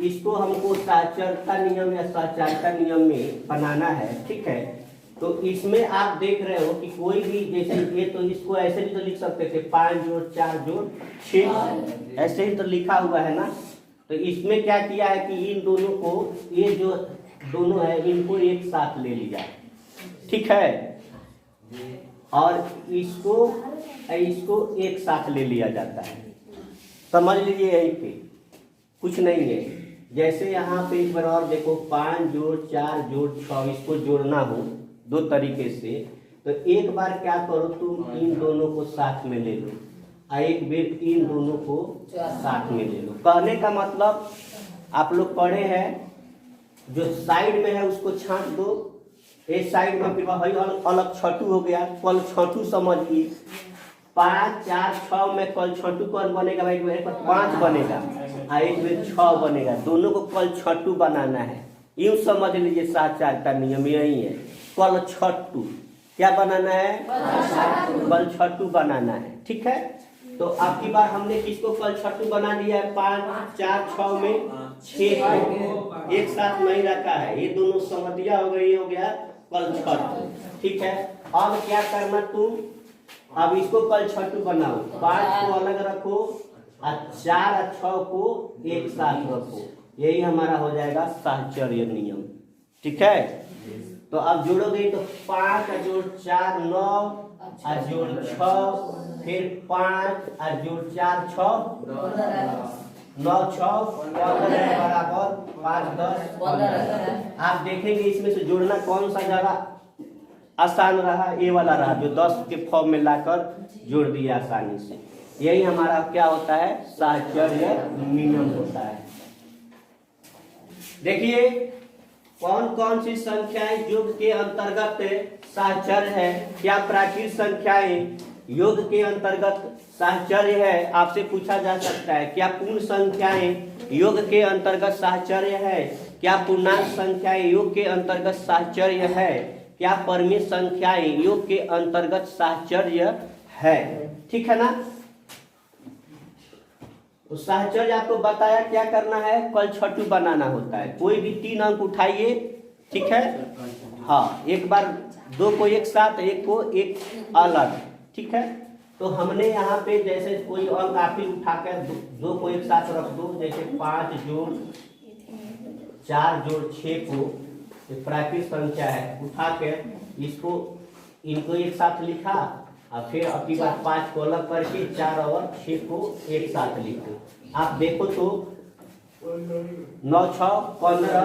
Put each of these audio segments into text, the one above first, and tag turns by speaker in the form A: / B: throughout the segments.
A: इसको हमको साक्षरता नियम या साक्षरता नियम में बनाना है, ठीक है। तो इसमें आप देख रहे हो कि कोई भी जैसे ये, तो इसको ऐसे भी तो लिख सकते थे 5 जोड़ 4 जोड़ 6, ऐसे ही तो लिखा हुआ है ना। तो इसमें क्या किया है कि इन दोनों को, ये जो दोनों है इनको एक साथ ले लिया, ठीक है, और इसको एक साथ ले लिया जाता है। समझ लीजिए यही पे कुछ नहीं है। जैसे यहाँ पे एक बार और देखो, 5 जोड़ 4 जोड़ 6, इसको जोड़ना हो दो तरीके से, तो एक बार क्या करो, तुम इन दोनों को साथ में ले लो, और एक बार इन दोनों को साथ में ले लो। कहने का मतलब आप लोग पढ़े हैं, जो साइड में है उसको छांट दो, एक साइड में फिर वही अलग छठू हो गया, कल छठू समझिए। 5 4 6 में कल छठू कौन बनेगा भाई? 5 बनेगा और एक में 6 बनेगा, दोनों को कल छठू बनाना है। यूं समझ लीजिए साक्षरता नियम यही है, कल छठू क्या बनाना है? कल छठू बनाना है, ठीक है। तो अब की बार हमने किसको कल छठू बना दिया है? 5 4 6 में 6 को एक साथ नहीं रखा है, ये दोनों समझिया हो गई, हो गया कल छठू, ठीक है। अब क्या करना तुम, अब इसको कल छठू बनाओ, 5 को अलग रखो और 4 और 6 को एक साथ रखो, यही हमारा हो जाएगा साहचर्य नियम, ठीक है। तो अब जोड़ोगे तो 5 जोड़ 4 9 और जोड़ 6, फिर 5 और जोड़ 4 6 9 6 15 बराबर 5 10 15। आप देखेंगे इसमें से जोड़ना कौन सा ज्यादा आसान रहा? ये वाला रहा, जो 10 के फॉर्म में लाकर जोड़ दिया आसानी से। यही हमारा क्या होता है? साहचर्य नियम होता है। देखिए कौन कौन सी संख्याएं योग के अंतर्गत साहचर्य है। क्या प्राकृत संख्याएं योग के अंतर्गत साहचर्य है? आपसे पूछा जा सकता है। क्या पूर्ण संख्याएं योग के अंतर्गत साहचर्य है? क्या पूर्णांक संख्याएं योग के अंतर्गत साहचर्य है? क्या परमेय संख्याएं योग के अंतर्गत साहचर्य है? ठीक है ना। तो साहचर्य आपको बताया क्या करना है, कल छठू बनाना होता है। कोई भी 3 अंक उठाइए, ठीक है। हाँ, एक बार 2 को एक साथ, एक को एक अलग, ठीक है। तो हमने यहाँ पे जैसे कोई अंक आप ही उठाकर 2 को एक साथ रख दो, जैसे 5 जोड़ 4 जोड़ 6 को प्राकृत संख्या है, उठा के इसको इनको एक साथ लिखा और फिर अपनी बार 5 को अलग करके 4 और 6 को एक साथ लिखो। आप देखो तो 9 6 15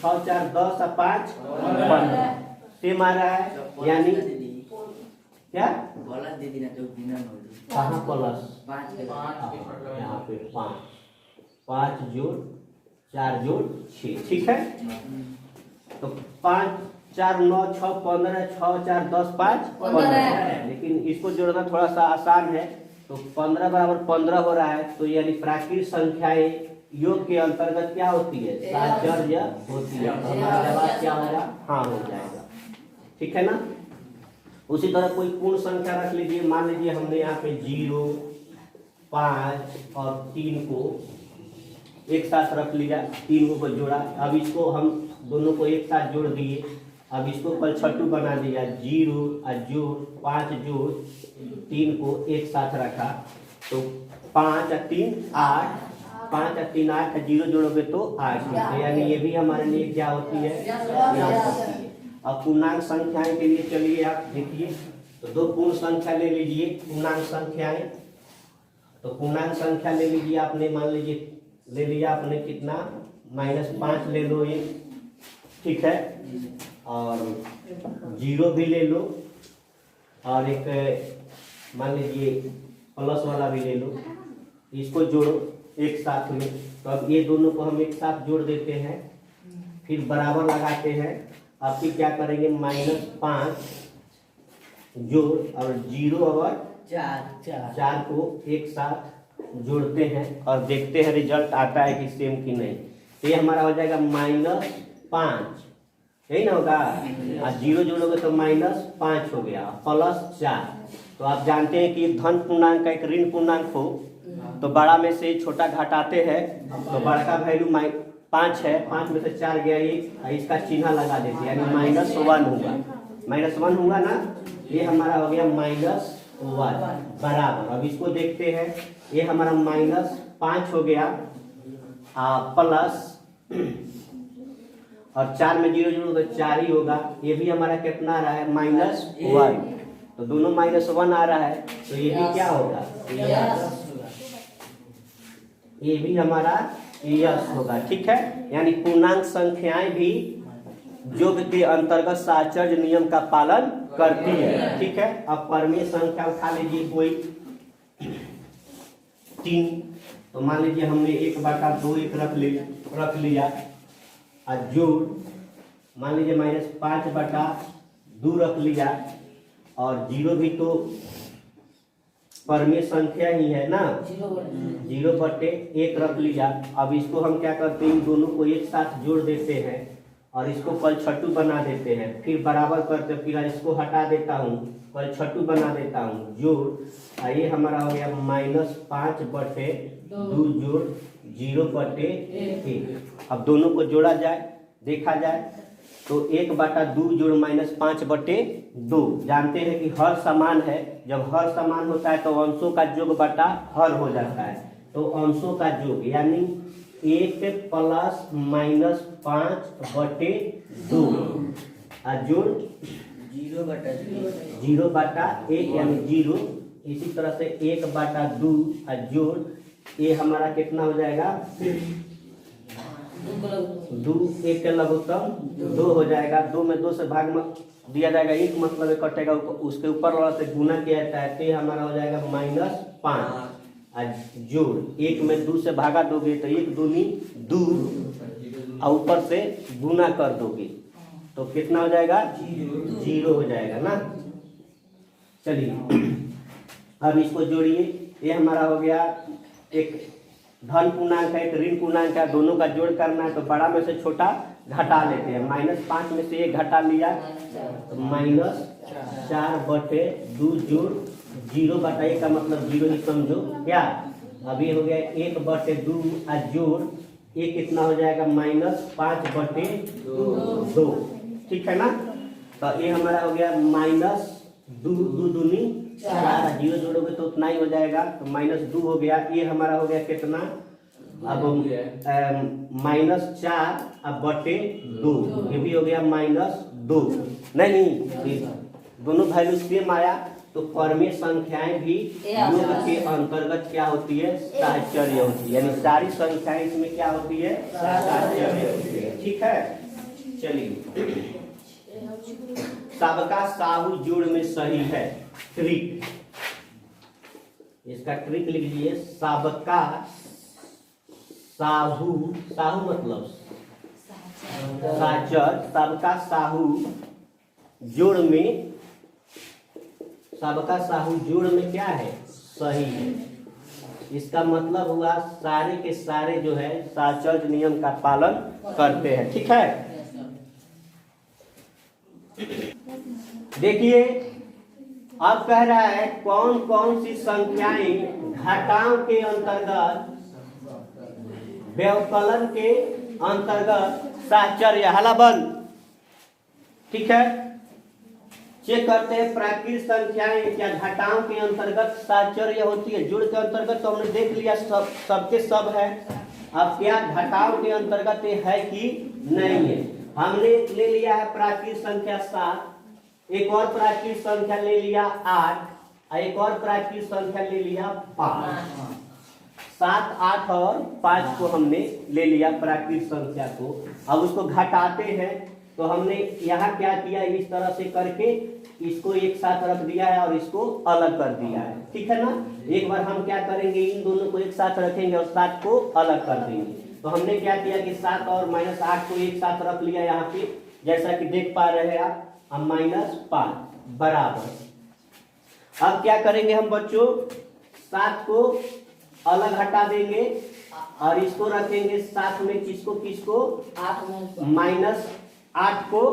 A: 6 4 10 और 5 15 से मारा है, यानी क्या कहाँ प्लस यहाँ पे 5 जोड़ 4 जोड़ 6, ठीक है। तो 5 4 9 6 15 6 4 10 5 15, लेकिन इसको जोड़ना थोड़ा सा आसान है। तो 15 बराबर 15 हो रहा है, तो यानी प्राकृत संख्याएं योग के अंतर्गत क्या होती है? साहचर्य होती है। हमारा जवाब क्या होगा? हाँ हो जाएगा, ठीक है ना। उसी तरह कोई पूर्ण संख्या रख लीजिए, मान लीजिए हमने यहाँ पे 0 5 और 3 को एक साथ रख लिया, 3 को जोड़ा। अब इसको हम दोनों को एक साथ जोड़ दिए, अब इसको कल छठू बना दिया, 0 और जोड़ 5 जोड़ 3 को एक साथ रखा, तो 5 और 3 8, 5 और 3 8, 0 जोड़ोगे तो 8, यानी ये भी हमारे लिए क्या होती है? अब पूर्णांक संख्याएं के लिए चलिए आप देखिए, तो 2 पूर्ण संख्या ले लीजिए पूर्णांक संख्याएं। तो पूर्णांक संख्या ले लीजिए आपने, मान लीजिए ले लिया आपने कितना, -5 ले लो ये, ठीक है, और 0 भी ले लो, और एक मान लीजिए प्लस वाला भी ले लो। इसको जोड़ो एक साथ में, तो अब ये दोनों को हम एक साथ जोड़ देते हैं, फिर बराबर लगाते हैं। अब फिर क्या करेंगे, -5 जोड़ और 0 और 4 को एक साथ जोड़ते हैं और देखते हैं रिजल्ट आता है कि सेम कि नहीं। तो ये हमारा हो जाएगा -5, यही ना होगा। और 0 जोड़ोगे तो -5 हो गया, +4। तो आप जानते हैं कि धन पूर्णांक का एक ऋण पूर्णांक हो तो बड़ा में से छोटा घटाते हैं, तो बड़ा का वैल्यू 5 है, 5 में से 4 गया, एक इसका चिन्ह लगा देते हैं, यानी -1 होगा। -1 हुआ ना, ये हमारा हो गया -1 बराबर। अब इसको देखते हैं, ये हमारा -5 हो गया प्लस, और 4 में 0 जोड़ो तो 4 ही होगा। ये भी हमारा कितना आ रहा है -1, तो दोनों -1 आ रहा है, तो ये भी क्या होगा, ये भी हमारा यस होगा। ठीक है, यानी पूर्णांक संख्याएं भी योग के अंतर्गत साहचर्य नियम का पालन करती है। ठीक है, अब परमेय संख्या उठा लीजिए कोई 3, तो मान लीजिए हमने 1/2 एक रख लिया, और जोड़ मान लीजिए -5/2 रख लिया, और 0 भी तो परमेय संख्या ही है ना, 0/1 रख लिया। अब इसको हम क्या करते हैं, इन दोनों को एक साथ जोड़ देते हैं और इसको पलछट्टू बना देते हैं, फिर बराबर करते, फिर इसको हटा देता हूँ, पलछट्टू बना देता हूँ, जोड़, ये हमारा हो गया -5/2 जोड़ 0/1। अब दोनों को जोड़ा जाए, देखा जाए तो 1/2 जोड़ -5/2। जानते हैं कि हर समान है, जब हर समान होता है तो अंशों का योग बटा हर हो जाता है, तो अंशों का योग यानी 1 + -5/2 जोड़ 0/1 यानी 0। इसी तरह से 1/2 जोड़, ये हमारा कितना हो जाएगा, 2, 1 के लघुत्तम 2 हो जाएगा। 2 में 2 से भाग में दिया जाएगा, 1 मतलब कटेगा, उसके ऊपर वाला से गुना किया जाता है, तो हमारा हो जाएगा -5 जोड़ 1 में 2 से भागा दोगे तो 1 दूनी 2, और ऊपर से गुना कर दोगे तो कितना हो जाएगा, 0 हो जाएगा ना। चलिए अब इसको जोड़िए, ये हमारा हो गया, एक धन पूर्णांक है, एक ऋण पूर्णांक है, दोनों का जोड़ करना है, तो बड़ा में से छोटा घटा लेते हैं। -5 में से 1 घटा लिया, तो -4/2 जोड़ 0/1 का मतलब 0 ही समझो क्या। अभी हो गया 1/2 जोड़, ये कितना हो जाएगा, -5/2। ठीक है ना, तो ये हमारा हो गया -2 दूनी 4, 0 जोड़ोगे तो उतना ही हो जाएगा, तो -2 हो गया। ये हमारा हो गया कितना, अब -4/2, ये भी हो गया -2। नहीं, दोनों वैल्यू सेम आया, तो परमेय संख्याएं भी योग के अंतर्गत क्या होती है, साहचर्य होती है, यानी सारी संख्याएं इसमें क्या होती है, साहचर्य होती है। ठीक है, चलिए सबका साहू जोड़ में सही है, ट्रिक, इसका ट्रिक लिख लीजिए, सबका साहू, साहू मतलब साहचर्य, सबका साहू जोड़ में, सबका साहू जोड़ में क्या है, सही है। इसका मतलब हुआ सारे के सारे जो है साहचर्य नियम का पालन करते हैं। ठीक है, देखिए अब कह रहा है कौन कौन सी संख्याएं घटाओं के अंतर्गत, व्यवकलन के अंतर्गत साहचर्य, हाला बंद। ठीक है, चेक करते हैं प्राकृतिक संख्याएं क्या घटाओं के अंतर्गत साहचर्य होती है। जोड़ के अंतर्गत तो हमने देख लिया, सबके सब है। अब क्या घटाओं के अंतर्गत ये है कि नहीं है, हमने ले लिया है प्राकृतिक संख्या 7, एक और प्राकृतिक संख्या ले लिया 8, एक और प्राकृतिक संख्या ले लिया 5। 7, 8 और 5 को हमने ले लिया प्राकृतिक संख्या को। अब उसको घटाते हैं, तो हमने यहाँ क्या किया, इस तरह से करके इसको एक साथ रख दिया है और इसको अलग कर दिया है। ठीक है ना, एक बार हम क्या करेंगे, इन दोनों को एक साथ रखेंगे और 7 को अलग कर देंगे। तो हमने क्या किया कि 7 और -8 को एक साथ रख लिया यहाँ पे, जैसा कि देख पा रहे हैं आप, हम -5 बराबर। अब क्या करेंगे हम बच्चों, 7 को अलग हटा देंगे और इसको रखेंगे साथ में, किसको किसको, -8 को,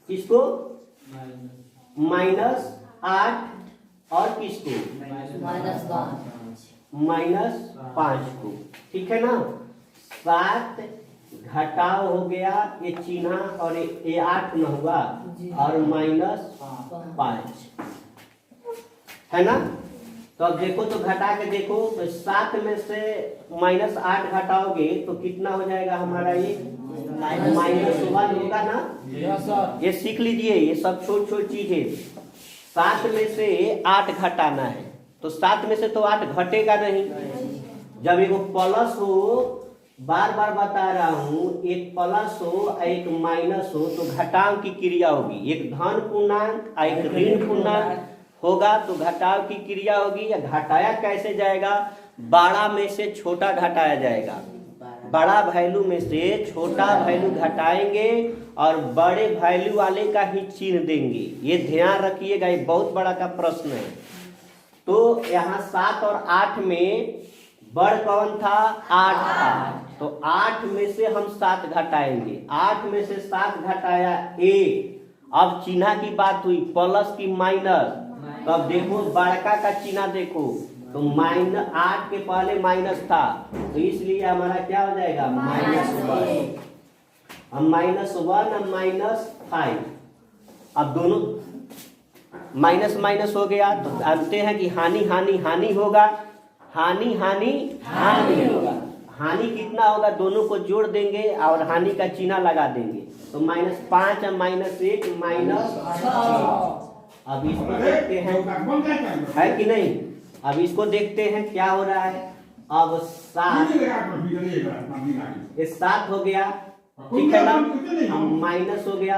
A: किसको -8 और किसको -5 को। ठीक है ना, 7 घटाव हो गया ये चिन्ह और ये 8 न हुआ और -5 है ना। तो अब देखो तो घटा के देखो तो 7 में से -8 घटाओगे तो कितना हो जाएगा हमारा ये -1 होगा ना। ये सीख लीजिए, ये सब छोट छोट चीज है। 7 में से 8 घटाना है तो 7 में से तो 8 घटेगा नहीं। जब एक प्लस हो, बार बार बता रहा हूं, एक प्लस हो एक माइनस हो तो घटाव की क्रिया होगी। एक धन पूर्णांक और एक ऋण पूर्णांक होगा तो घटाव की क्रिया होगी। या घटाया कैसे जाएगा, बड़ा में से छोटा घटाया जाएगा। बड़ा वैल्यू में से छोटा वैल्यू घटाएंगे और बड़े वैल्यू वाले का ही चिन्ह देंगे। ये ध्यान रखिएगा, ये बहुत बड़ा का प्रश्न है। तो यहाँ 7 और 8 में बड़ कौन था, 8 था। तो 8 में से हम 7 घटाएंगे। 8 में से 7 घटाया 1। अब चिन्ह की बात हुई प्लस की माइनस। तो अब देखो बड़का का चिन्ह देखो तो -8 के पहले माइनस था तो इसलिए हमारा क्या हो जाएगा -1। अब -1 अब -5। अब दोनों माइनस माइनस हो गया तो जानते हैं कि हानि हानि हानि होगा। हानि हानि हानि होगा। हानि कितना होगा, दोनों को जोड़ देंगे और हानि का चिन्ह लगा देंगे तो -5 और -1 -6। अब इसको देखते हैं है कि नहीं। अब इसको देखते हैं क्या हो रहा है। अब 7 हो गया, ठीक है ना। अब माइनस हो गया,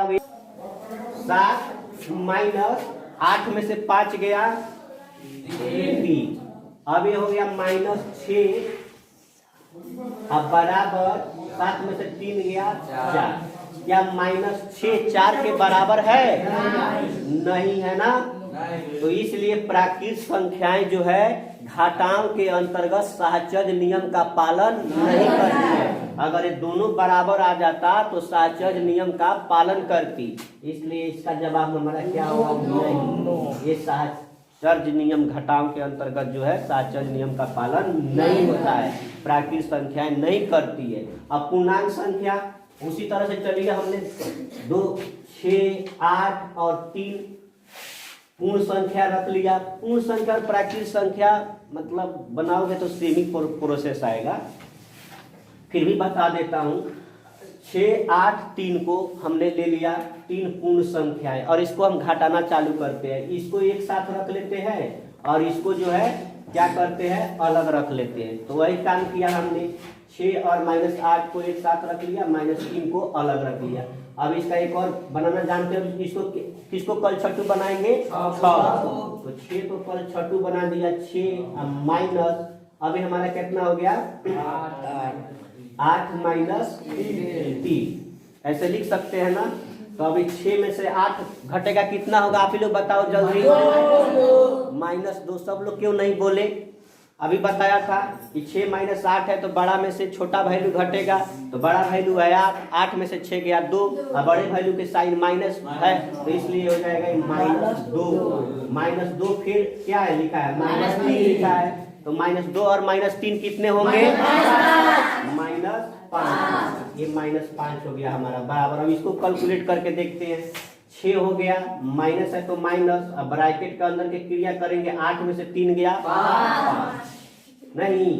A: 7 माइनस 8 में से 5 गया 3। अब ये हो गया -6। अब बराबर 7 में से 3 गया 4। क्या -6 4 के बराबर है, नहीं है ना। तो इसलिए प्राकृत संख्याएं जो है घटाव के अंतर्गत सहचर्य नियम का पालन नहीं करती है। अगर ये दोनों बराबर आ जाता तो सहचर्य नियम का पालन करती। इसलिए इसका जवाब हमारा क्या होगा, नहीं। ये सहचर्य नियम घटाव के अंतर्गत जो है सहचर्य नियम का पालन नहीं होता है, प्राकृत संख्याएं नहीं करती है। अब पूर्णांक संख्या उसी तरह से चलिए। हमने 2, 6, 8 और 3 पूर्ण संख्या रख लिया। पूर्ण संख्या और प्राकृत संख्या मतलब बनाओगे तो सेम ही प्रोसेस आएगा। फिर भी बता देता हूँ, 6, 8, 3 को हमने ले लिया, 3 पूर्ण संख्या है और इसको हम घटाना चालू करते हैं। इसको एक साथ रख लेते हैं और इसको जो है क्या करते हैं, अलग रख लेते हैं। तो वही काम किया हमने, 6 और -8 को एक साथ रख लिया, -3 को अलग रख लिया। अब इसका एक और बनाना जानते हो, इसको किसको कल छठू बनाएंगे, 6। तो 6 को कल छठू बना दिया, 6 माइनस अभी हमारा कितना हो गया, 8 माइनस 3 ऐसे लिख सकते हैं ना। तो अभी 6 में से 8 घटेगा कितना होगा, आप ही लोग बताओ जल्दी। -2। सब लोग क्यों नहीं बोले, अभी बताया था कि 6 - 8 है तो बड़ा में से छोटा वैल्यू घटेगा तो बड़ा वैल्यू है 8। 8 में से 6 गया 2 और बड़े वैल्यू के साइन माइनस है तो इसलिए हो जाएगा -2। फिर क्या है लिखा है, -3 लिखा है। तो -2 और -3 कितने होंगे, -5। ये -5 हो गया हमारा बराबर। अब इसको कैलकुलेट करके देखते हैं। 6 हो गया, माइनस है तो माइनस, अब ब्रैकेट के अंदर के क्रिया करेंगे। 8 में से 3 गया 5 नहीं,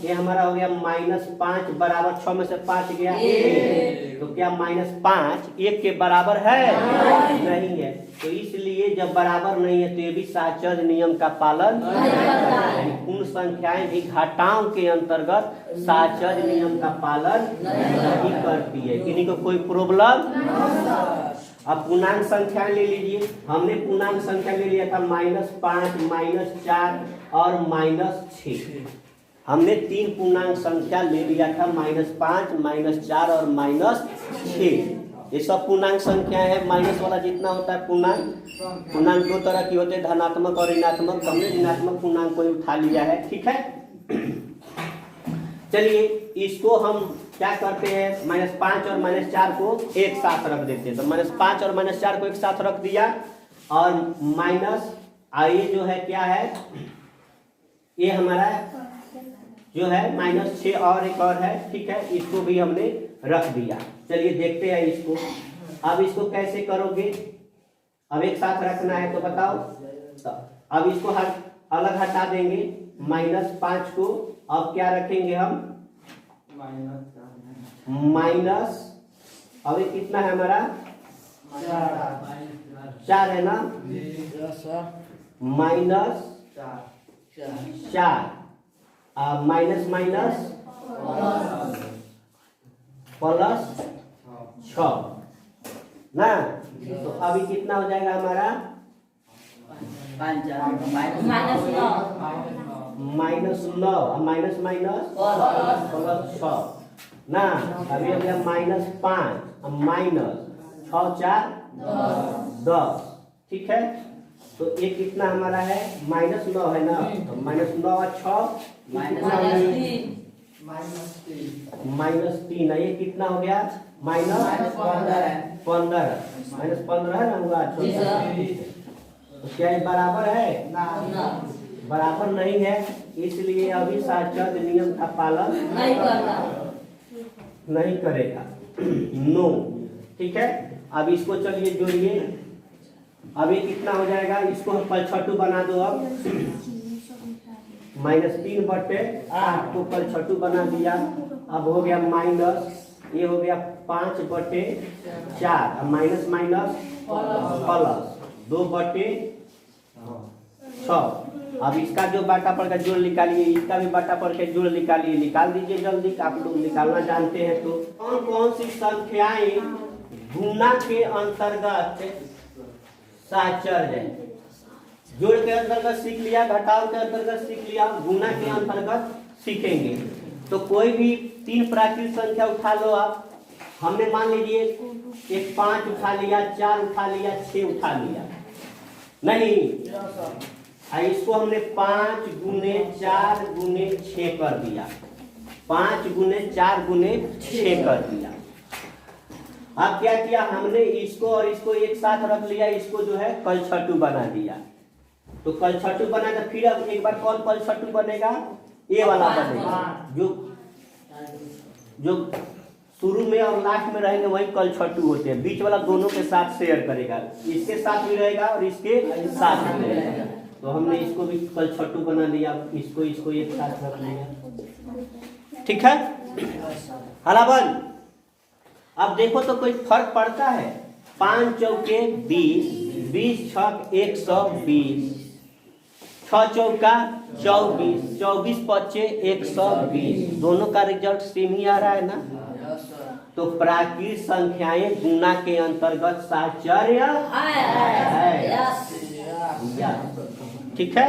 A: ये हमारा हो गया -5 बराबर 6 में से 5 गया 1। तो क्या -5 1 के बराबर है, नहीं है। तो इसलिए जब बराबर नहीं है तो ये भी सहचर्य नियम का पालन नहीं। पूर्ण संख्याएं भी घटाव के अंतर्गत सहचर्य नियम का पालन नहीं करती है। किन्हीं को कोई प्रॉब्लम। अब पूर्णांक संख्या ले लीजिए। हमने पूर्णांक संख्या ले लिया था -5, -4 और -6। हमने 3 पूर्णांक संख्या ले लिया था, -5, -4 और -6। ये सब पूर्णांक संख्या है। माइनस वाला जितना होता है पूर्णांक 2 तरह की होते हैं, धनात्मक और ऋणात्मक। हमने ऋणात्मक पूर्णांक को उठा लिया है, ठीक है। चलिए इसको हम क्या करते हैं, -5 और -4 को एक साथ रख देते हैं। तो -5 और -4 को एक साथ रख दिया और माइनस ये जो है क्या है, ये हमारा जो है -6 और एक और है, ठीक है, इसको भी हमने रख दिया। चलिए देखते हैं इसको। अब इसको कैसे करोगे, अब एक साथ रखना है तो बताओ। तो अब इसको अलग हटा देंगे, -5 को। अब क्या रखेंगे हम, माइनस, अब ये कितना है हमारा, 4 है ना, -4, माइनस माइनस +6 ना। तो अभी कितना हो जाएगा हमारा, -9, माइनस माइनस +6 ना। अभी हो गया -5, -6 4 10, ठीक है। तो ये कितना हमारा है, -9 है ना, तो -9 और 6 -3 है, ये कितना हो गया, -15 है ना हुआ। तो क्या ये बराबर है, बराबर नहीं है, इसलिए अभी साचर्य नियम का पालन नहीं करेगा, नो, ठीक है। अब इसको चलिए जोड़िए, अब ये कितना हो जाएगा, इसको हम पलछटू बना दो। अब -3/8 को पलछटू बना दिया। अब हो गया माइनस, ये हो गया 5/4, माइनस माइनस प्लस 2/6। अब इसका जो बाटा पर का जोड़ निकालिए, इसका भी बाटा पर के जोड़ निकालिए, निकाल दीजिए जल्दी, आप लोग निकालना जानते हैं। तो कौन कौन सी संख्याएं गुणा के अंतर्गत साचर्य है, जोड़ के अंतर्गत सीख लिया, घटाव के अंतर्गत सीख लिया, गुणा के अंतर्गत सीखेंगे। तो कोई भी 3 प्राकृत संख्या उठा लो आप, हमने मान लीजिए एक 5 उठा लिया, 4 उठा लिया, 6 उठा लिया, नहीं, इसको हमने 5 × 4 × 6 कर दिया, 5 × 4 × 6 कर दिया। अब क्या किया हमने, इसको और इसको एक साथ रख लिया, इसको जो है पलछटू बना दिया। तो पलछटू बना तो फिर अब एक बार कौन पलछटू बनेगा, ये वाला बनेगा, जो शुरू में और लास्ट में रहेंगे वही पलछटू होते हैं, बीच वाला दोनों के साथ शेयर करेगा, इसके साथ भी रहेगा और इसके साथ भी रहेगा। तो हमने इसको भी पलछटू बना दिया, इसको एक साथ रख लिया, ठीक है। हलावन, अब देखो तो कोई फर्क पड़ता है, 5 चौके 20, 20 छक 120, 6 चौका 24, 24 पच्चे 120, दोनों का रिजल्ट सेम ही आ रहा है ना। तो प्राकृत संख्याएं गुणा के अंतर्गत साचर्य है, ठीक है।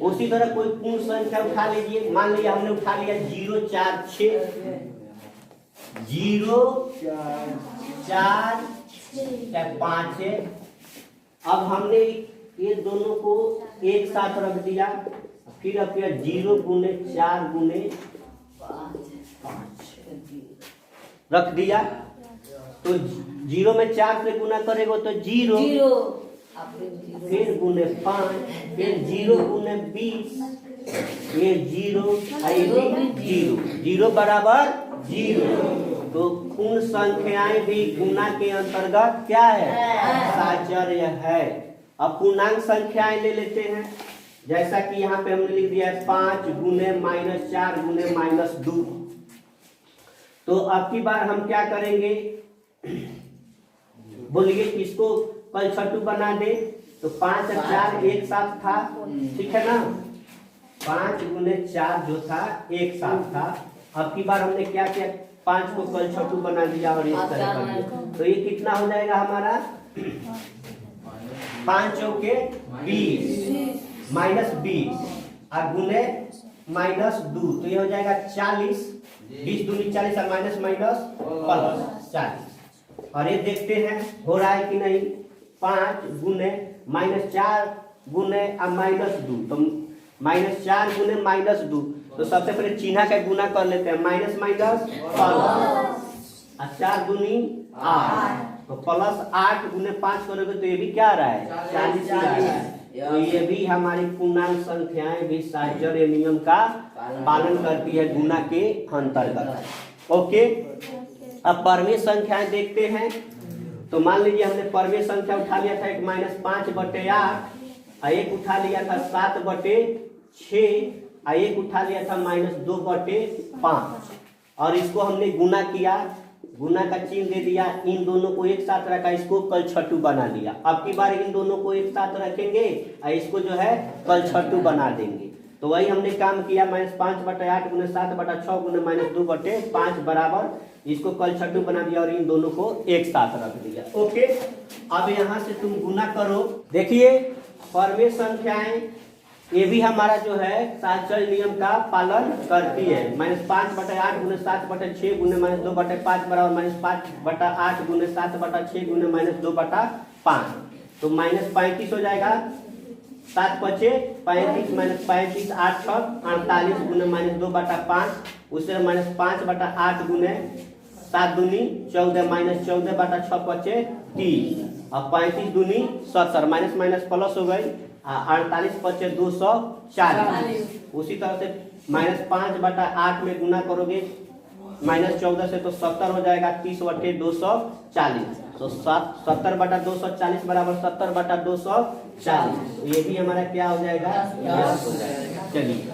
A: उसी तरह कोई पूर्ण संख्या उठा लीजिए, मान लिया हमने उठा लिया 0 4 6, 0 4 5 है। अब हमने ये दोनों को एक साथ रख दिया, फिर अब 0 × 4 × 5 रख दिया। तो 0 में 4 से गुना करेगा तो 0, फिर गुने 5, फिर 0 × 20, ये 0 0 बराबर 0। तो पूर्ण संख्याएं भी गुणा के अंतर्गत क्या है, साचर्य है। अब पूर्णांक संख्याएं ले लेते हैं, जैसा कि यहाँ पे हमने लिख दिया है 5 × -4 × -2। तो अब की बार हम क्या करेंगे, बोलिए इसको पलछटू बना दे। तो 5 और 4 एक साथ था, ठीक है ना, 5 × 4 जो था एक साथ था। अब की बार हमने क्या किया, 5 को पलछटू बना दिया और इस तरह कर दिया। तो ये कितना हो जाएगा हमारा, 5 चौके 20 -20 और गुने -2, तो ये हो जाएगा 40, 20 दूनी 40 और माइनस प्लस 40। और ये देखते हैं हो रहा है कि नहीं, 5 गुने -4 गुने -2, तो -4 गुने -2, तो सबसे पहले चिन्ह का गुना कर लेते हैं, माइनस प्लस, 4 दूनी 8, तो +8 × 5 करोगे तो ये भी क्या आ रहा है, 40 आ रहा है। तो ये भी हमारी पूर्णांक संख्याएं भी साहचर्य नियम का पालन करती है गुना के अंतर्गत। ओके, अब परमेय संख्याएं देखते हैं। तो मान लीजिए हमने परमेय संख्या उठा लिया था एक -5/8, एक उठा लिया था 7/6, एक उठा लिया था -2/5, और इसको हमने गुना किया, गुना का चिन्ह दे दिया, इन दोनों को एक साथ रखा, इसको कलछटू बना लिया। अब की बार इन दोनों को एक साथ रखेंगे और इसको जो है कलछटू बना देंगे। तो वही हमने काम किया, -5/8 × 7/6 × -2/5 बराबर, इसको कलछटू बना दिया और इन दोनों को एक साथ रख दिया। ओके, अब यहाँ से तुम गुना करो। देखिए परमेय संख्याएं ये भी हमारा जो है साहचर्य नियम का पालन करती है। -5/8 × 7/6 × -2/5 बराबर -5/8 × 7/6 × -2/5, तो -35 हो जाएगा। 7×5 = 35, -35 8 × 48 × -2/5, उससे -5/8 × 7 दूनी 14, -14/6 = 30, और 35 दूनी 70, माइनस माइनस प्लस हो गई, 48 × 240। उसी तरह से -5/8 में गुना करोगे -14 से तो 70 हो जाएगा, 30 × 240, तो 70/240 बराबर 70/240। ये भी हमारा क्या हो जाएगा, 10 हो जाएगा। चलिए,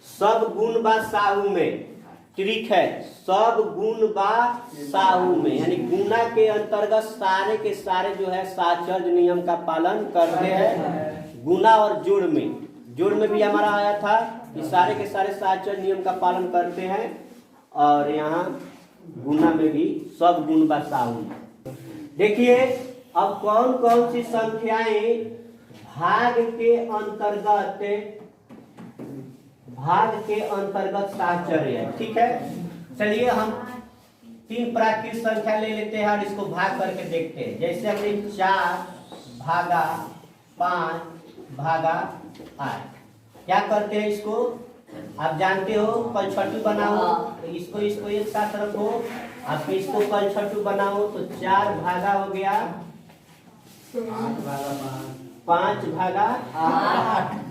A: सब गुण बा साहू में, ट्रिक है, सब गुण बा साहू में, यानी गुना के अंतर्गत सारे के सारे जो है साहचर्य नियम का पालन करते हैं। गुना और जोड़ में भी हमारा आया था कि सारे के सारे साहचर्य नियम का पालन करते हैं, और यहाँ गुना में भी सब गुण बा साहू में। देखिए अब कौन कौन सी संख्याएं भाग के अंतर्गत साहचर्य है। ठीक है, चलिए हम 3 प्राकृत संख्या ले लेते हैं और इसको भाग करके देखते हैं। जैसे हमने 4/5/8, क्या करते हैं इसको आप जानते हो, कलछटू बनाओ, तो इसको एक साथ रखो, आप इसको कलछटू बनाओ, तो 4 भागा हो गया 5/8।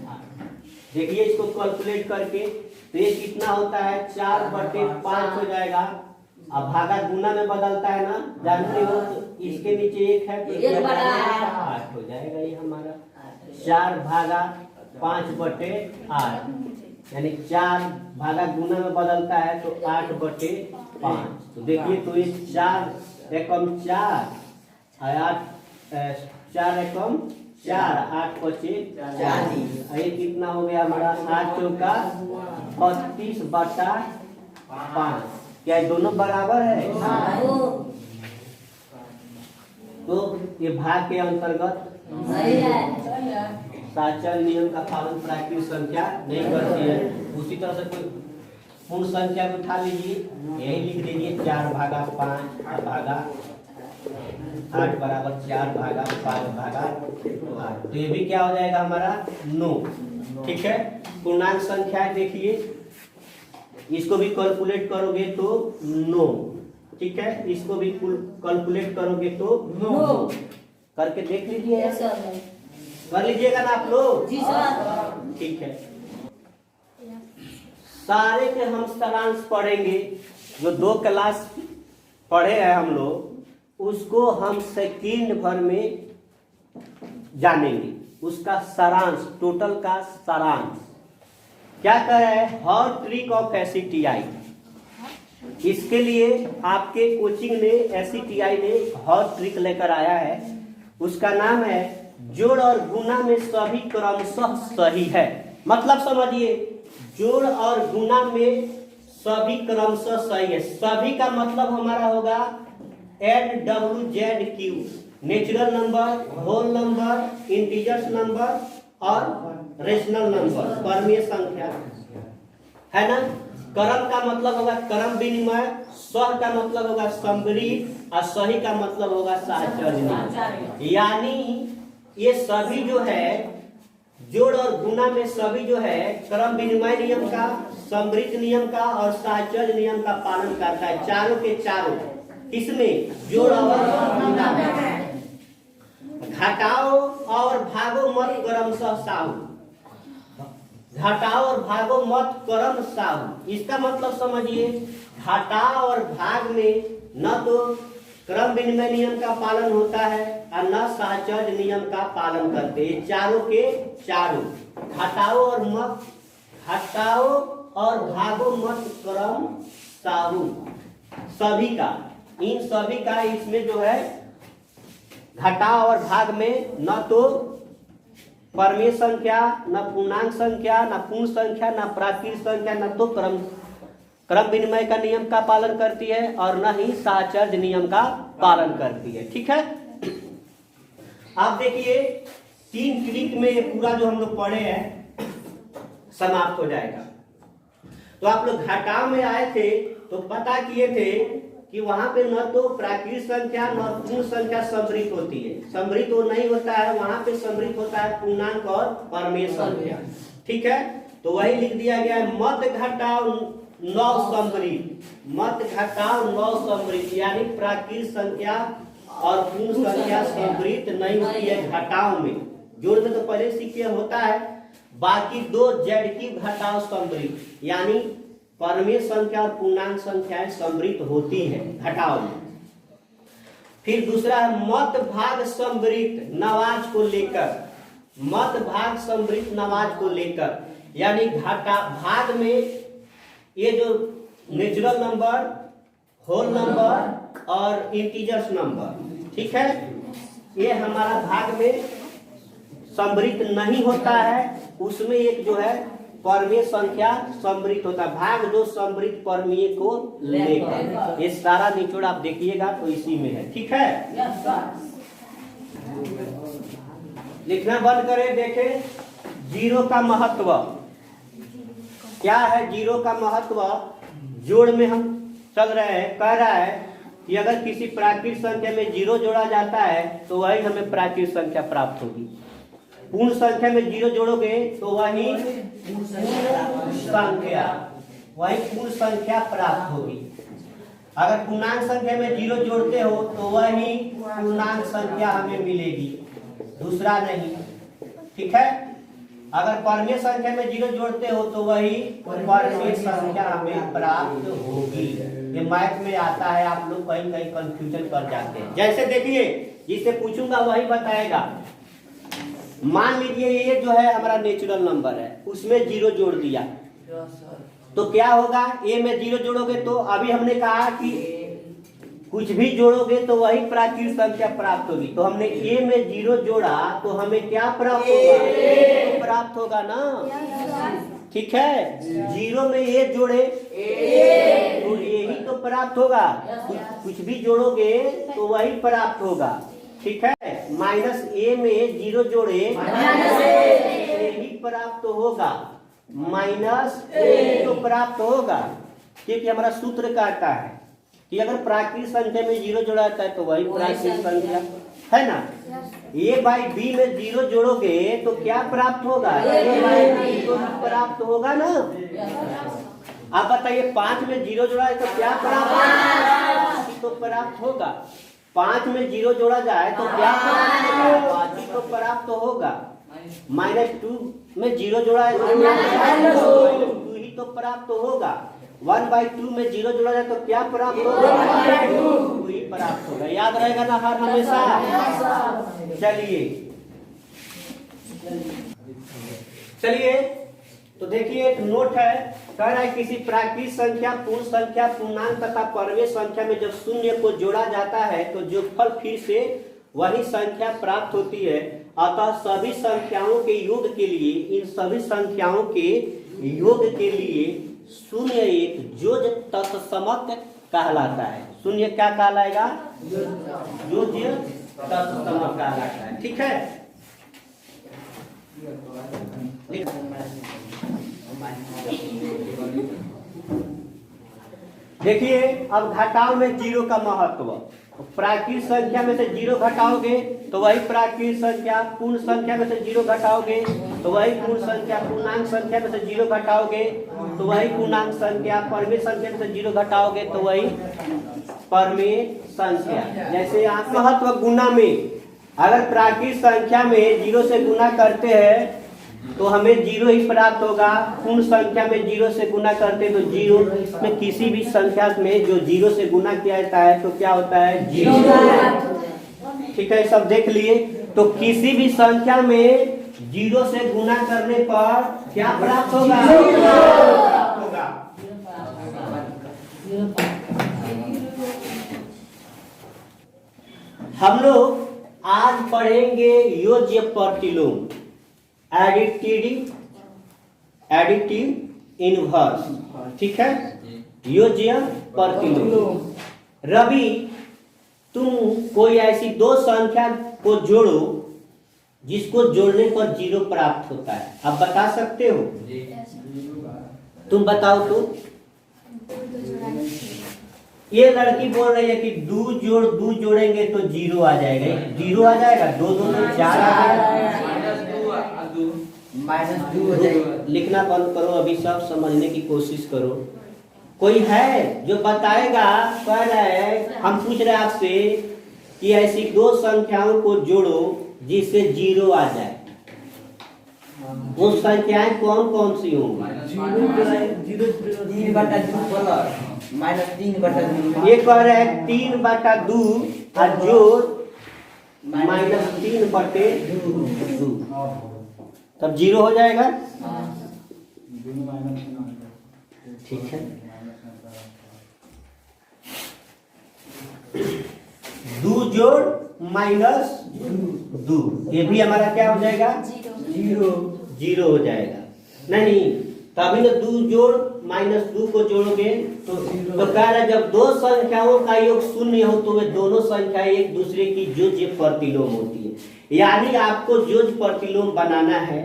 A: देखिए इसको कैलकुलेट करके, तो ये कितना होता है, 4/5 हो जाएगा। अब भागा गुना में बदलता है ना, जानते हो, तो इसके नीचे 1 है तो 8 हो जाएगा। ये हमारा 4/5/8, यानी 4 भागा गुना में बदलता है तो 8/5। तो देखिए, तो ये 4 एकम 4, 4 एकम 4, 8 × 40, ये कितना हो गया हमारा, 8 चौका 32/5। क्या दोनों बराबर है? तो ये भाग के अंतर्गत साहचर्य नियम का पालन प्राकृत संख्या नहीं करती है। उसी तरह से कोई पूर्ण संख्या को उठा लीजिए, यही लिख दीजिए 4/5/8 बराबर 4/5/8, तो ये भी क्या हो जाएगा हमारा 9। ठीक है, पूर्णांक संख्या देखिए, इसको भी कैलकुलेट करोगे तो 9। ठीक है, इसको भी कैलकुलेट करोगे तो 9 करके देख लीजिए, कर लीजिएगा ना आप लोग। जी सर। ठीक है, सारे के हम सारांश पढ़ेंगे, जो 2 क्लास पढ़े हैं हम लोग, उसको हम सेकंड भर में जानेंगे, उसका सारांश, टोटल का सारांश क्या कह रहा है, हाउ ट्रिक ऑफ एससीटीआई। इसके लिए आपके कोचिंग में एससीटीआई ने हाउ ट्रिक लेकर आया है, उसका नाम है जोड़ और गुना में सभी क्रमशः सही है। मतलब समझिए, जोड़ और गुना में सभी क्रमशः सही है। सभी का मतलब हमारा होगा NWZQ, natural number, whole number, integers number और रेशनल नंबर, परमेय संख्या है ना। क्रम का मतलब होगा क्रम विनिमय, स्वर का मतलब होगा समृद्ध, और सही का मतलब होगा साहचर्य। यानी ये सभी जो है जोड़ और गुना में सभी जो है क्रम विनिमय नियम का, समृद्ध नियम का और साहचर्य नियम का पालन करता है। चारों के चारों किसमें, जोड़ और गुना में। घटाओ और भागों मत क्रमशः साहू, घटाओ और भागो मत क्रम साहू। इसका मतलब समझिए, घटाओ और भाग में न तो क्रम विनिमय नियम का पालन होता है और न सहचर्य नियम का पालन करते। ये चारों के चारों, घटाओ और भागो मत क्रम साहू, सभी का, इन सभी का इसमें जो है घटाओ और भाग में न तो परमेय संख्या, न पूर्णांक संख्या, न पूर्ण संख्या, न प्राकृत संख्या, न तो क्रम विनिमय का नियम का पालन करती है और न ही सहचर्य नियम का पालन करती है। ठीक है, आप देखिए 3 क्लिक में ये पूरा जो हम लोग पढ़े हैं समाप्त हो जाएगा। तो आप लोग घटाव में आए थे तो पता किए थे कि वहां पे न तो प्राकृत संख्या न पूर्ण संख्या समृद्ध होती है, समृद्ध वो नहीं होता है, वहां पे समृद्ध होता है पूर्णांक और परमेय संख्या। ठीक है, तो वही लिख दिया गया है, मत घटाओ नौ समृद्ध, मत घटाओ नौ समृद्ध, यानी प्राकृत संख्या और पूर्ण संख्या समृद्ध नहीं होती है घटाओ में। जोड़ में तो पहले सीखे होता है, बाकी दो जेड की घटाओ समृद्ध, यानी परमेय संख्या और पूर्णांक संख्याएं समृद्ध होती है घटाओ में। फिर दूसरा है मत भाग समृद्ध नवाज को लेकर, मत भाग समृद्ध नवाज को लेकर, यानी घटा भाग में ये जो नेचुरल नंबर, होल नंबर और इंटीजर्स नंबर, ठीक है, ये हमारा भाग में समृद्ध नहीं होता है, उसमें एक जो है परमेय संख्या समृद्ध होता है, भाग जो समृद्ध परमेय को लेकर। ये सारा निचोड़ आप देखिएगा तो इसी में है। ठीक है, लिखना बंद करें। देखें जीरो का महत्व क्या है। जीरो का महत्व जोड़ में हम चल रहे हैं, कह रहा है कि अगर किसी प्राकृत संख्या में जीरो जोड़ा जाता है तो वही हमें प्राकृत संख्या प्राप्त होगी। पूर्ण संख्या में जीरो जोड़ोगे तो वही पूर्ण संख्या प्राप्त होगी। अगर पूर्णांक संख्या में जीरो जोड़ते हो तो वही पूर्णांक संख्या हमें मिलेगी, दूसरा नहीं। ठीक है, अगर परमेय संख्या में जीरो जोड़ते हो तो वही परमेय संख्या हमें प्राप्त होगी। ये मैथ में आता है, आप लोग कहीं कहीं कंफ्यूजन कर जाते हैं। जैसे देखिए, जिससे पूछूंगा वही बताएगा। मान लीजिए ये जो है हमारा नेचुरल नंबर है, उसमें जीरो जोड़ दिया तो क्या होगा। ए में जीरो जोड़ोगे तो अभी हमने कहा कि कुछ भी जोड़ोगे तो वही प्राकृत संख्या प्राप्त होगी। तो हमने ए में जीरो जोड़ा तो हमें क्या प्राप्त होगा, तो प्राप्त होगा ना। ठीक है, जीरो में ए जोड़े तो ये ही तो प्राप्त होगा, कुछ भी जोड़ोगे तो वही प्राप्त होगा। ठीक है, माइनस ए में जीरो जोड़े यही प्राप्त होगा, माइनस ए तो प्राप्त होगा। क्योंकि हमारा सूत्र कहता है कि अगर प्राकृत संख्या में जीरो जोड़ा जाता है तो वही प्राकृत संख्या है ना। ए बाई बी में जीरो जोड़ोगे तो क्या प्राप्त होगा, ए बाई बी तो प्राप्त होगा ना। आप बताइए 5 में जीरो जोड़ा है तो क्या प्राप्त होगा, तो प्राप्त होगा। 5 में जीरो जोड़ा जाए तो क्या प्राप्त होगा, तो प्राप्त होगा। -2 में जीरो जोड़ा है तो -2 ही तो प्राप्त होगा। 1/2 में जीरो जोड़ा जाए तो क्या प्राप्त होगा, 2 ही प्राप्त होगा। याद रहेगा ना हर हमेशा। चलिए तो देखिए एक नोट है, कह रहा है किसी प्राकृत संख्या, पूर्ण संख्या, पूर्णांक तथा परमेय संख्या में जब शून्य को जोड़ा जाता है तो जोगफल फिर से वही संख्या प्राप्त होती है। अतः सभी संख्याओं के योग के लिए, इन सभी संख्याओं के योग के लिए शून्य एक जोज तत्समक कहलाता है। शून्य क्या कहलाएगा, जोज तत्समक कहलाता है। ठीक है, देखिए अब घटाव में जीरो का महत्व। प्राकृत संख्या में से जीरो घटाओगे तो वही प्राकृत संख्या, पूर्ण संख्या में से जीरो घटाओगे तो वही पूर्ण संख्या, पूर्णांक संख्या में से जीरो घटाओगे तो वही पूर्णांक संख्या, परमेय संख्या में से जीरो घटाओगे तो वही परमेय संख्या। जैसे यहाँ महत्व गुना में, अगर प्राकृत संख्या में जीरो से गुना करते हैं तो हमें जीरो ही प्राप्त होगा। पूर्ण संख्या में जीरो से गुना करते तो जीरो, में किसी भी संख्या में जो जीरो से गुना किया जाता है तो क्या होता है, जीरो। ठीक है, सब देख लिए। तो किसी भी संख्या में जीरो से गुना करने पर क्या प्राप्त होगा, प्राप्त होगा। हम लोग आज पढ़ेंगे योज्य प्रतिलोम, एडिटिव इनवर्स। ठीक है, योज्य प्रतिलोम। रवि, तुम कोई ऐसी दो संख्या को जोड़ो जिसको जोड़ने पर जीरो प्राप्त होता है। आप बता सकते हो? तुम बताओ तो। ये लड़की बोल रही है कि दो जोड़ेंगे तो जीरो आ जाएगा। जीरो आ जाएगा, दो दो तो चार आ जाएगा, माइनस दो हो जाएगा। लिखना बंद करो, अभी सब समझने की कोशिश करो। कोई है जो बताएगा? कह रहा है, हम पूछ रहे हैं आपसे कि ऐसी दो संख्याओं को जोड़ो जिससे जीरो आ जाए। वो संख्याएं कौन कौन सी होंगी?
B: माइनस 3/2।
A: ये कह रहे हैं 3/2 और जोड़ -3/2, तब जीरो हो जाएगा। ठीक है, 2 जोड़ -2, ये भी हमारा क्या हो जाएगा, जीरो हो जाएगा। नहीं, तभी ना 2 जोड़ -2 को जोड़ोगे तो कह रहा है जब दो संख्याओं का योग शून्य हो तो वे दोनों संख्याएं एक दूसरे की जोज्य प्रतिलोम होती है। यानी आपको जोज्य प्रतिलोम बनाना है,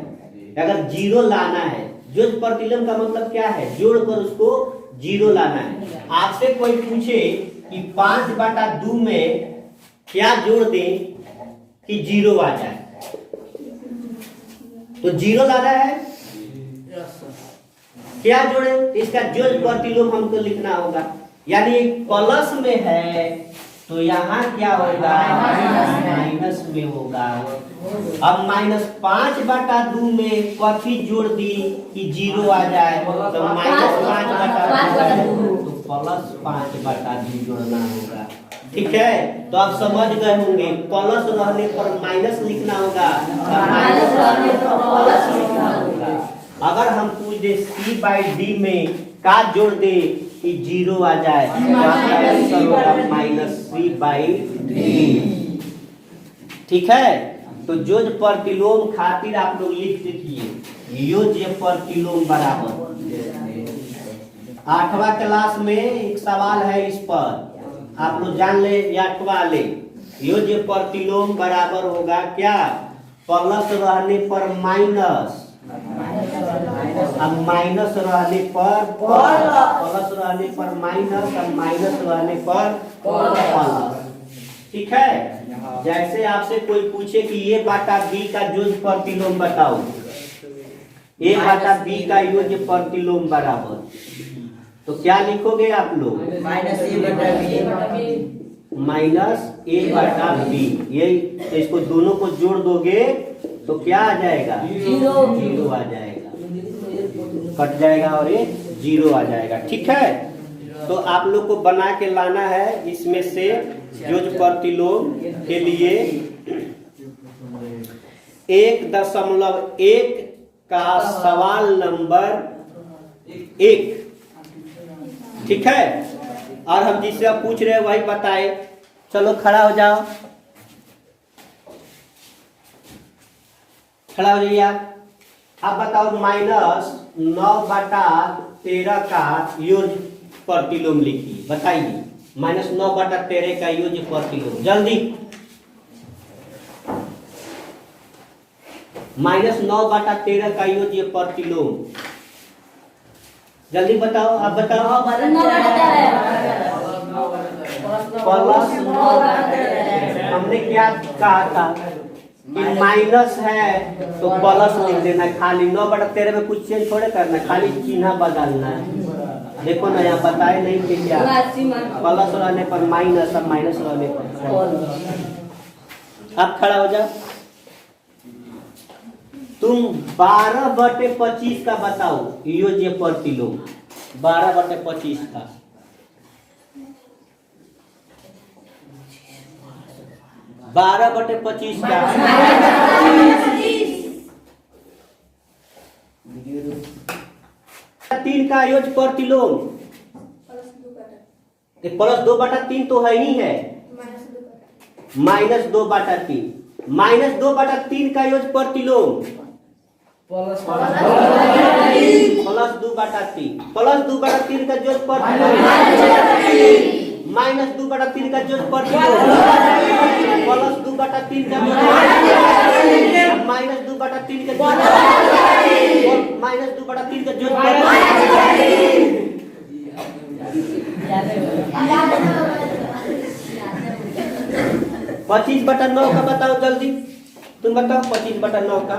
A: अगर जीरो लाना है। जोज्य प्रतिलोम का मतलब क्या है, जोड़कर उसको जीरो लाना है। आपसे कोई पूछे कि 5/2 में क्या जोड़ दें कि जीरो आ जाए, तो जीरो लाना है। क्या जोड़े, इसका जोड़ प्रतिलोम हमको लिखना होगा। यानी प्लस में है तो यहाँ क्या होगा, माइनस में होगा। अब -5/2 में कथी जोड़ दी कि जीरो आ जाए, तो -5/2 तो +5/2 जोड़ना होगा। ठीक है, तो आप समझ गए होंगे, प्लस रहने पर माइनस लिखना होगा, माइनस रहने पर प्लस लिखना होगा। अगर हम पूछ दे C/D में का जोड़ दे कि जीरो आ जाए, तो -C/D। ठीक है, तो जोज्य प्रतिलोम खातिर आप लोग लिख दीजिए, योज्य प्रतिलोम बराबर। 8वां क्लास में एक सवाल है इस पर, आप लोग जान ले या अठवा ले। योज्य प्रतिलोम बराबर होगा क्या, प्लस रहने पर माइनस, अब माइनस रहने पर प्लस रहने पर माइनस, और माइनस रहने पर प्लस। ठीक है, जैसे आपसे कोई पूछे कि A/B का योज्य प्रतिलोम बताओ, A/B का योज्य प्रतिलोम बराबर, तो क्या लिखोगे आप लोग, -A/B। ये इसको दोनों को जोड़ दोगे तो क्या आ जाएगा, जीरो आ जाएगा, कट जाएगा और ये जीरो आ जाएगा। ठीक है, तो आप लोग को बना के लाना है इसमें से जोज्य प्रतिलोम के लिए 1.1 का सवाल नंबर 1। ठीक है, और हम जिससे आप पूछ रहे हैं वही बताए। चलो खड़ा हो जाओ, खड़ा हो जाइए आप बताओ, -9/13 का योज्य प्रतिलोम लिखिए, बताइए। -9/13 का योज्य प्रतिलोम, जल्दी। -9/13 का योज्य प्रतिलोम, जल्दी बताओ, आप बताओ। हमने क्या कहा था कि माइनस है तो प्लस लिख देना, खाली 9/13 में कुछ चेंज थोड़े करना, खाली चिन्ह बदलना है। देखो ना यहाँ बताए नहीं कि क्या, प्लस रहने पर माइनस और माइनस रहने पर। आप खड़ा हो जाओ। तुम 12/25 का बताओ योज्य प्रतिलोम। 12/25 का 12/25 का 3 का योज्य प्रतिलोम। +2/3 तो है ही है। -2/3 -2/3 का योज्य प्रतिलोम +2/3 +2/3 का योज्य प्रतिलोम -2/3 का योज्य प्रतिलोम +2/3 का -2/3 का -2/3 का योज्य प्रतिलोम 25/9 का बताओ जल्दी। तुम बताओ 25/9 का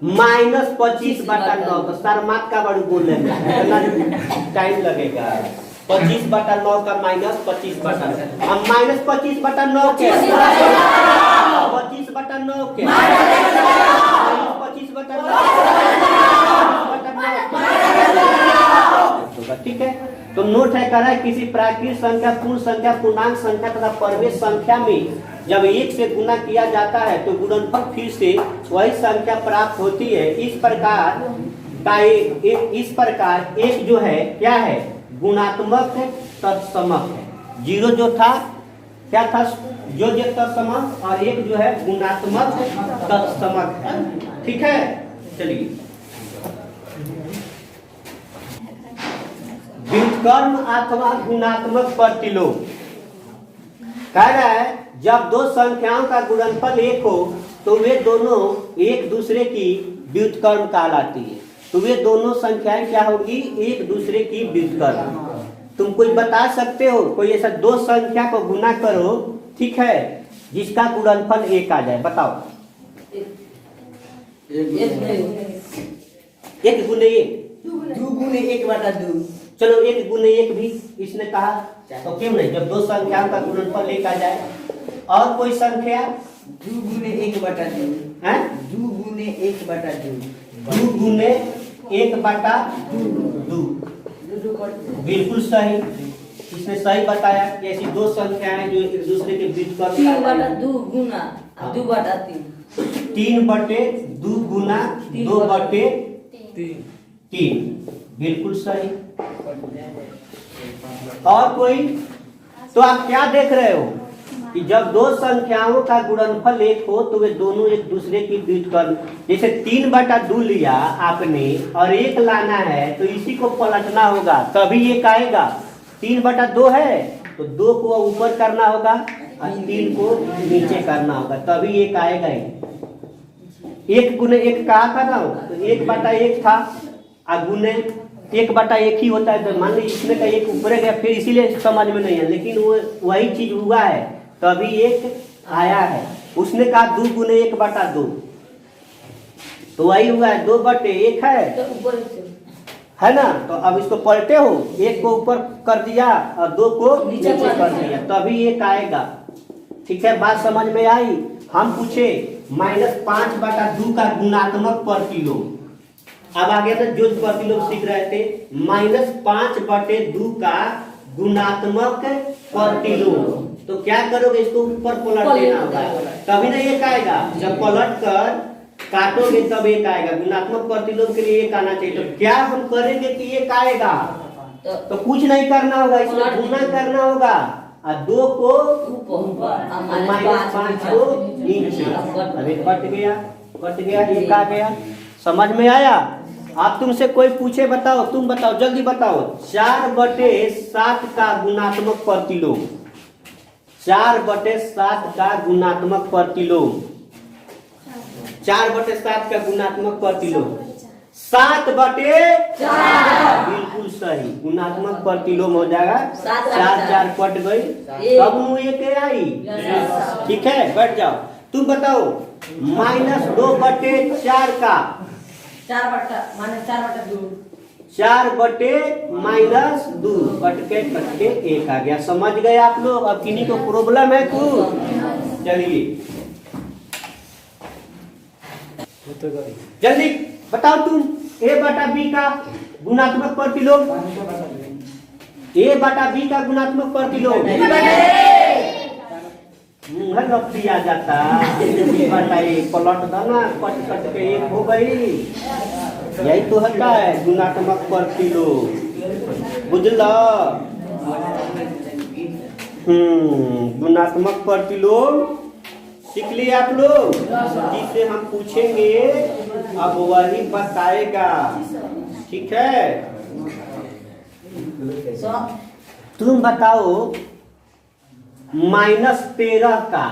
A: -25/9 तो शर्मात का बड़ू बोलने में टाइम लगेगा। 25/9 का -25/9 अब -25/9 के 25/9 के 25/9 ठीक है। तो नोट है, कह रहा है किसी प्राकृतिक संख्या, पूर्ण संख्या, पूर्णांक संख्या तथा परिमेय संख्या में जब 1 से गुना किया जाता है तो गुणनफल फिर से वही संख्या प्राप्त होती है। इस प्रकार एक जो है क्या है, गुणात्मक तत्समक है। 0 जो था क्या था, जो तत्समक, और 1 जो है गुणात्मक तत्समक है। ठीक है, चलिए व्युत्क्रम अथवा गुणात्मक प्रतिलोम कह रहा है जब दो संख्याओं का गुणनफल 1 हो तो वे दोनों एक दूसरे की व्युत्क्रम कहलाती है। तो वे दोनों संख्याएं क्या होगी, एक दूसरे की व्युत्क्रम। तुम कुछ बता सकते हो, कोई ऐसा दो संख्या को गुना करो, ठीक है, जिसका गुणनफल 1 आ जाए, बताओ। 1 गुने 1
B: 2 गुने 1/2
A: चलो 1 गुने 1 भी इसने कहा, तो क्यों नहीं, जब दो संख्याओं का गुणनफल 1 आ जाए। और कोई संख्या
B: 2 गुने 1/2
A: है,
B: 2 गुने 1/2
A: 2 गुने 1/2 बिल्कुल सही, इसने सही बताया कि ऐसी दो संख्याएं जो एक दूसरे के बीच कर
C: 3/2 गुना 2/3
A: 3/2 गुना 2/3 बिल्कुल सही। और कोई, तो आप क्या देख रहे हो कि जब दो संख्याओं का गुणनफल 1 हो तो वे दोनों एक दूसरे की व्युत्क्रम, जैसे 3/2 लिया आपने और 1 लाना है तो इसी को पलटना होगा तभी 1 आएगा। 3/2 है तो 2 को ऊपर करना होगा और 3 को नीचे करना होगा तभी 1 आएगा ही। 1 गुने 1 कहा था ना, तो 1/1 था, और गुने 1/1 ही होता है। तो मान लीजिए इसमें का 1 ऊपर गया, फिर इसीलिए समझ में नहीं है, लेकिन वो वही चीज हुआ है तभी 1 आया है। उसने कहा 2 गुने 1/2 तो वही हुआ है, 2/1 है,
C: तो ऊपर से
A: है ना। तो अब इसको पलटे हो, 1 को ऊपर कर दिया और 2 को नीचे कर दिया तभी 1 आएगा। ठीक है, बात समझ में आई। हम पूछे -5/2 का गुणात्मक प्रतिलोम, अब आगे तो जो प्रतिलोम सीख रहे थे, -5/2 का गुणात्मक प्रतिलोम। तो क्या करोगे, इसको ऊपर पलट देना होगा तभी ना 1 आएगा। जब पलट कर काटोगे तब 1 आएगा। गुणात्मक प्रतिलोम के लिए 1 आना चाहिए। तो क्या हम करेंगे कि 1 आएगा, तो कुछ नहीं करना होगा, इसमें गुना करना होगा और 2 को
C: ऊपर
A: -5 को नीचे। अभी कट गया 1 आ गया। समझ में आया। आप तुमसे कोई पूछे, बताओ, तुम बताओ, जल्दी बताओ। 4/7 का गुणात्मक प्रतिलोम, 4/7 का गुणात्मक प्रतिलोम, 4/7 का गुणात्मक प्रतिलोम 7/4 बिल्कुल सही। गुणात्मक प्रतिलोम हो जाएगा 4 कट गई तब नु 1 आई। ठीक है, बैठ जाओ। तुम बताओ -2/4 का
C: 4/2
A: 4/-2 कटके कटके 1 आ गया। समझ गए आप लोग? अब किन्हीं को प्रॉब्लम है कुछ? चलिए जल्दी बताओ तुम A/B का गुणात्मक प्रतिलोम। A/B का गुणात्मक प्रतिलोम मुहर रख दिया जाता। बताइए पलट दो ना, कट कट के 1 हो गई। यही तो होता है गुणात्मक प्रतिलोम, बुझलो? गुणात्मक प्रतिलोम सीख लिए आप लोग? जिसे हम पूछेंगे अब वही बताएगा, ठीक है? तुम बताओ -13 का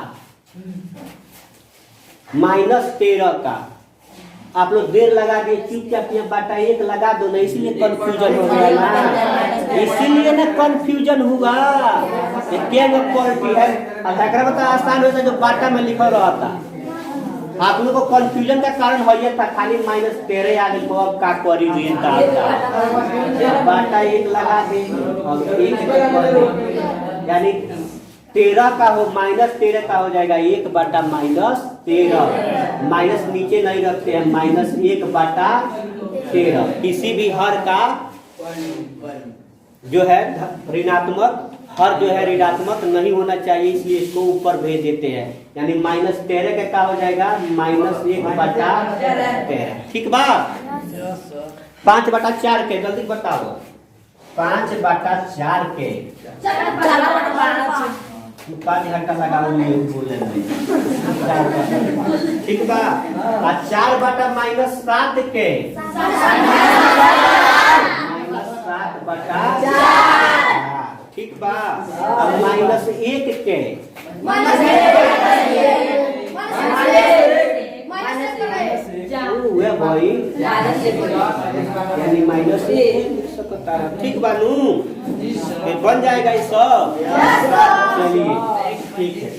A: आप लोग देर लगा दिए, चुपचाप यहाँ बाटा 1 लगा दो ना, इसीलिए कंफ्यूजन हो गया ना, इसीलिए ना कंफ्यूजन हुआ। क्या क्वालिटी है अगर बता आसान होता जो बाटा में लिखा रहता। आप लोगों को कंफ्यूजन का कारण हो था, खाली -13 आ गई तो अब का करी रेता बाटा 1 लगा दे और 1 यानी 13 का हो -13 का हो जाएगा 1/-13। माइनस नीचे नहीं रखते हैं, -1/13। किसी भी हर का जो है ऋणात्मक हर जो है ऋणात्मक नहीं होना चाहिए, इसलिए इसको ऊपर भेज देते हैं। यानी -13 का क्या हो जाएगा? -1/13। ठीक बा? 5/4 के जल्दी बताओ। 5/4 के 5 घंटा लगाओ बोले में। ठीक बा? 4/-7 के -7/4। ठीक बा? अब -1 के भाई यानी -1। ठीक बा नू? बन जाएगा ये सब। चलिए ठीक है।